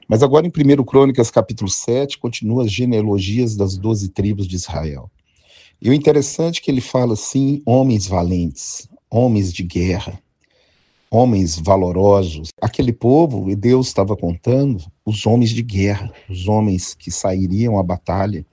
Mas agora em 1 Crônicas, capítulo 7, continua as genealogias das 12 tribos de Israel. E o interessante é que ele fala assim, homens valentes, homens de guerra, homens valorosos. Aquele povo, e Deus estava contando, os homens de guerra, os homens que sairiam à batalha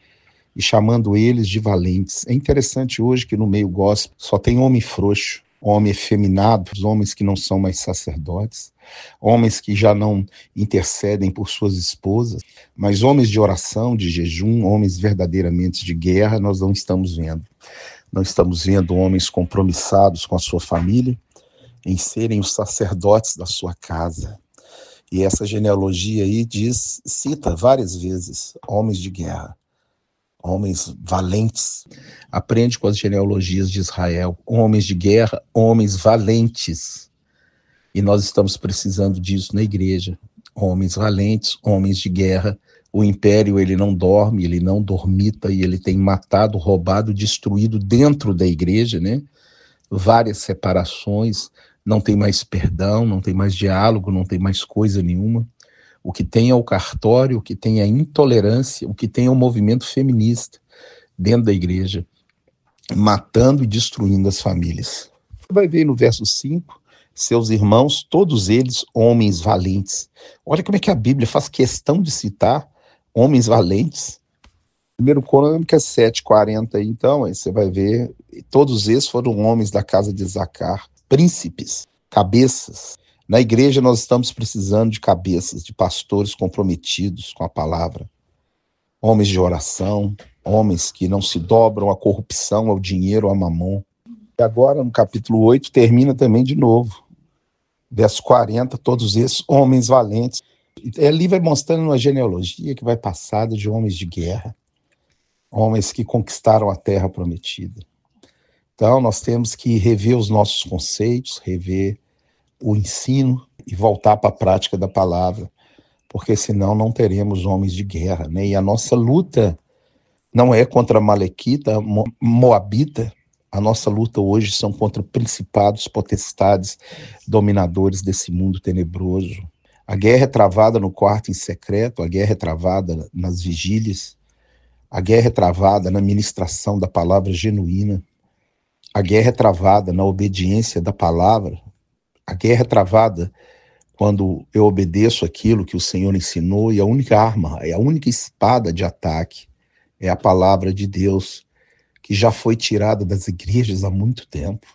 e chamando eles de valentes. É interessante hoje que no meio gospel só tem homem frouxo, homem efeminado, os homens que não são mais sacerdotes, homens que já não intercedem por suas esposas, mas homens de oração, de jejum, homens verdadeiramente de guerra, nós não estamos vendo. Não estamos vendo homens compromissados com a sua família, em serem os sacerdotes da sua casa. E essa genealogia aí cita várias vezes homens de guerra, homens valentes. Aprende com as genealogias de Israel, homens de guerra, homens valentes. E nós estamos precisando disso na igreja, homens valentes, homens de guerra. O império, ele não dorme, ele não dormita, e ele tem matado, roubado, destruído dentro da igreja, né? Várias separações, não tem mais perdão, não tem mais diálogo, não tem mais coisa nenhuma. O que tem é o cartório, o que tem é a intolerância, o que tem é o movimento feminista dentro da igreja, matando e destruindo as famílias. Você vai ver no verso 5, seus irmãos, todos eles homens valentes. Olha como é que a Bíblia faz questão de citar homens valentes. 1 Crônicas 7:40, então, aí você vai ver, todos esses foram homens da casa de Zacar, príncipes, cabeças. Na igreja nós estamos precisando de cabeças, de pastores comprometidos com a palavra, homens de oração, homens que não se dobram à corrupção, ao dinheiro, ao mamon. E agora, no capítulo 8, termina também de novo. Verso 40, todos esses homens valentes. Ali vai mostrando uma genealogia que vai passada de homens de guerra, homens que conquistaram a terra prometida. Então, nós temos que rever os nossos conceitos, rever o ensino e voltar para a prática da palavra, porque senão não teremos homens de guerra, né? E a nossa luta não é contra Malequita, Moabita, a nossa luta hoje são contra principados, potestades, dominadores desse mundo tenebroso. A guerra é travada no quarto em secreto, a guerra é travada nas vigílias, a guerra é travada na ministração da palavra genuína, a guerra é travada na obediência da palavra, a guerra é travada quando eu obedeço aquilo que o Senhor ensinou, e a única arma, a única espada de ataque é a palavra de Deus, que já foi tirada das igrejas há muito tempo.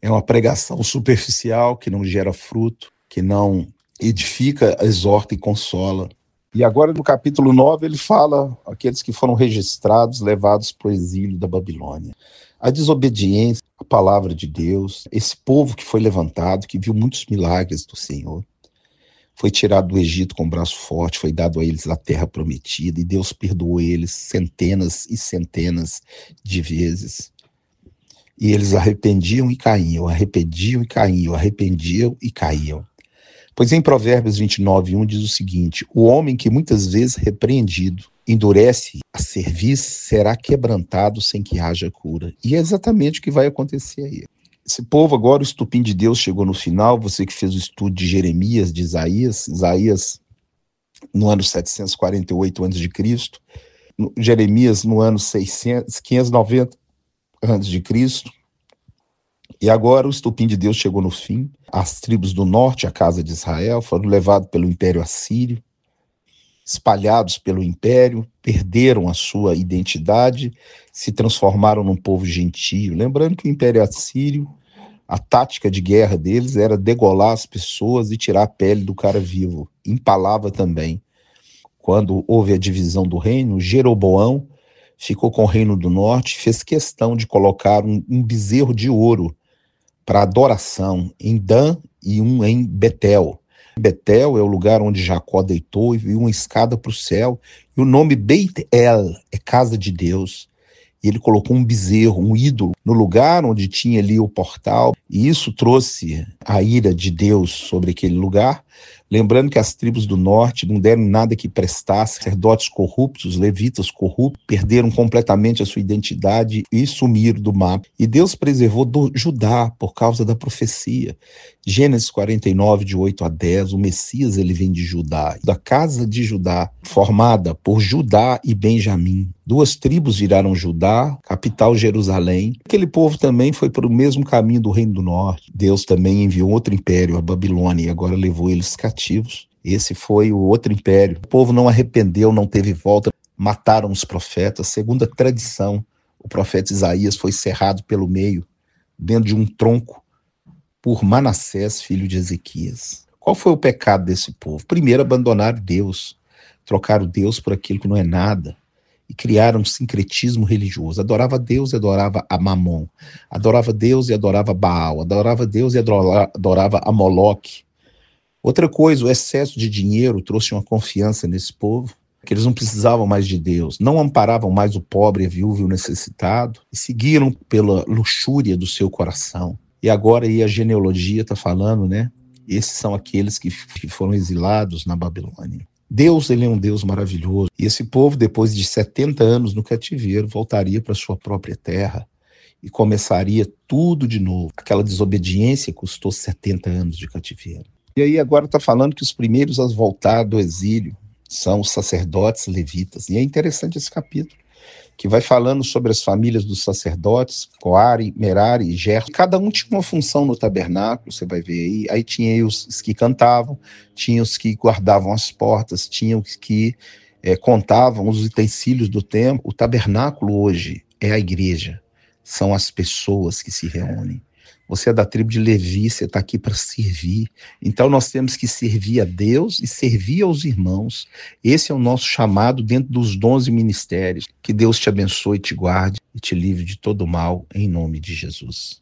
É uma pregação superficial que não gera fruto, que não edifica, exorta e consola. E agora no capítulo 9 ele fala aqueles que foram registrados, levados para o exílio da Babilônia. A desobediência à palavra de Deus, esse povo que foi levantado, que viu muitos milagres do Senhor, foi tirado do Egito com braço forte, foi dado a eles a terra prometida, e Deus perdoou eles centenas e centenas de vezes. E eles arrependiam e caíam, arrependiam e caíam, arrependiam e caíam. Pois em Provérbios 29:1 diz o seguinte: o homem que muitas vezes repreendido endurece a cerviz será quebrantado sem que haja cura. E é exatamente o que vai acontecer aí. Esse povo agora, o estupim de Deus chegou no final. Você que fez o estudo de Jeremias, de Isaías no ano 748 a.C., Jeremias no ano 590 a.C., e agora o estupim de Deus chegou no fim. As tribos do norte, a casa de Israel, foram levados pelo Império Assírio, espalhados pelo Império, perderam a sua identidade, se transformaram num povo gentio. Lembrando que o Império Assírio, a tática de guerra deles era degolar as pessoas e tirar a pele do cara vivo. Empalava também. Quando houve a divisão do reino, Jeroboão ficou com o reino do norte, fez questão de colocar um bezerro de ouro para adoração em Dan e um em Betel. Betel é o lugar onde Jacó deitou e viu uma escada para o céu, e o nome Beit-El é casa de Deus. E ele colocou um bezerro, um ídolo, no lugar onde tinha ali o portal, e isso trouxe a ira de Deus sobre aquele lugar, Lembrando que as tribos do norte não deram nada que prestasse, sacerdotes corruptos, levitas corruptos, perderam completamente a sua identidade e sumiram do mapa. E Deus preservou Judá por causa da profecia. Gênesis 49, de 8 a 10, o Messias ele vem de Judá, da casa de Judá, formada por Judá e Benjamim. 2 tribos viraram Judá, capital Jerusalém. Aquele povo também foi para o mesmo caminho do Reino do Norte. Deus também enviou outro império, a Babilônia, e agora levou eles cativos. Esse foi o outro império. O povo não arrependeu, não teve volta, mataram os profetas. Segundo a tradição, o profeta Isaías foi cerrado pelo meio, dentro de um tronco, por Manassés, filho de Ezequias. Qual foi o pecado desse povo? Primeiro, abandonaram Deus, trocaram Deus por aquilo que não é nada, e criaram um sincretismo religioso. Adorava Deus e adorava a Mamon. Adorava Deus e adorava Baal. Adorava Deus e adorava a Moloque. Outra coisa, o excesso de dinheiro trouxe uma confiança nesse povo, que eles não precisavam mais de Deus, não amparavam mais o pobre, a viúva e o necessitado, e seguiram pela luxúria do seu coração. E agora aí a genealogia está falando, né? Esses são aqueles que foram exilados na Babilônia. Deus, ele é um Deus maravilhoso. E esse povo, depois de 70 anos no cativeiro, voltaria para sua própria terra e começaria tudo de novo. Aquela desobediência custou 70 anos de cativeiro. E aí agora está falando que os primeiros a voltar do exílio são os sacerdotes levitas. E é interessante esse capítulo, que vai falando sobre as famílias dos sacerdotes, Coare, Merari e Gerson. Cada um tinha uma função no tabernáculo, você vai ver aí. Aí tinha os que cantavam, tinha os que guardavam as portas, tinha os que contavam os utensílios do templo. O tabernáculo hoje é a igreja, são as pessoas que se reúnem. Você é da tribo de Levi, você está aqui para servir. Então nós temos que servir a Deus e servir aos irmãos. Esse é o nosso chamado dentro dos 12 ministérios. Que Deus te abençoe, te guarde e te livre de todo mal, em nome de Jesus.